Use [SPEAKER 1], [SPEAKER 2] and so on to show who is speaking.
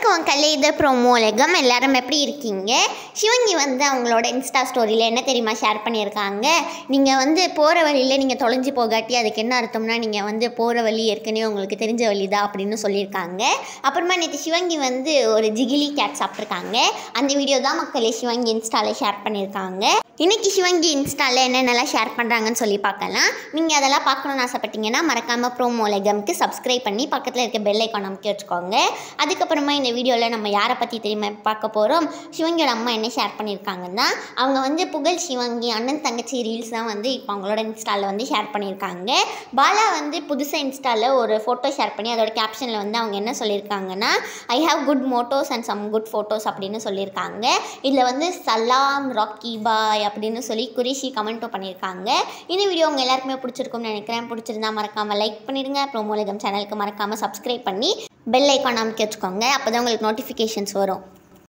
[SPEAKER 1] வணக்கம் கலைத ப்ரோமோலகம் எல்லாரும் எப்படி இருக்கீங்க? சிவங்கி வந்து அவங்களோட இன்ஸ்டா ஸ்டோரியில் என்ன தெரியுமா ஷேர் பண்ணியிருக்காங்க? நீங்கள் வந்து போகிற வழியில் நீங்கள் தொலைஞ்சு போகாட்டி அதுக்கு என்ன அர்த்தம்னா நீங்கள் வந்து போகிற வழி ஏற்கனவே உங்களுக்கு தெரிஞ்ச வழி தான் அப்படின்னு சொல்லியிருக்காங்க. அப்புறமா நேற்று சிவங்கி வந்து ஒரு ஜிகிலி கேட் சாப்பிட்ருக்காங்க. அந்த வீடியோ தான் மக்களே சிவங்கி இன்ஸ்டாவில் ஷேர் பண்ணியிருக்காங்க. இன்றைக்கி சிவங்கி இன்ஸ்டாவில் என்னென்னலாம் ஷேர் பண்ணுறாங்கன்னு சொல்லி பார்க்கலாம். நீங்கள் அதெல்லாம் பார்க்கணுன்னு ஆசைப்பட்டீங்கன்னா மறக்காமல் ப்ரோமோலகம்க்கு சப்ஸ்கிரைப் பண்ணி பக்கத்தில் இருக்க பெல் ஐக்கான் அமைக்க வச்சுக்கோங்க. அதுக்கப்புறமா இந்த வீடியோவில் நம்ம யாரை பற்றி தெரியுமா பார்க்க போகிறோம்? சிவங்கியோட அம்மா என்ன ஷேர் பண்ணியிருக்காங்கன்னா, அவங்க வந்து புகழ் சிவங்கி அண்ணன் தங்கச்சி ரீல்ஸ் தான் வந்து இப்போ அவங்களோட இன்ஸ்டாவில் வந்து ஷேர் பண்ணியிருக்காங்க. பாலா வந்து புதுசாக இன்ஸ்டாவில் ஒரு ஃபோட்டோ ஷேர் பண்ணி அதோட கேப்ஷனில் வந்து அவங்க என்ன சொல்லியிருக்காங்கன்னா, I have good mottos and some good photos அப்படின்னு சொல்லியிருக்காங்க. இதில் வந்து சலாம் ராக்கி பாய் அப்படின்னு சொல்லி குரேஷி கமெண்ட்டும் பண்ணியிருக்காங்க. இந்த வீடியோ உங்கள் எல்லாருக்குமே பிடிச்சிருக்கும்னு நினைக்கிறேன். பிடிச்சிருந்தா மறக்காமல் லைக் பண்ணிடுங்க. ப்ரோமோலகம் சேனலுக்கு மறக்காமல் சப்ஸ்கிரைப் பண்ணி பெல் ஐக்கான் அமைக்க வச்சுக்கோங்க. அப்போ தான் உங்களுக்கு நோட்டிஃபிகேஷன்ஸ் வரும்.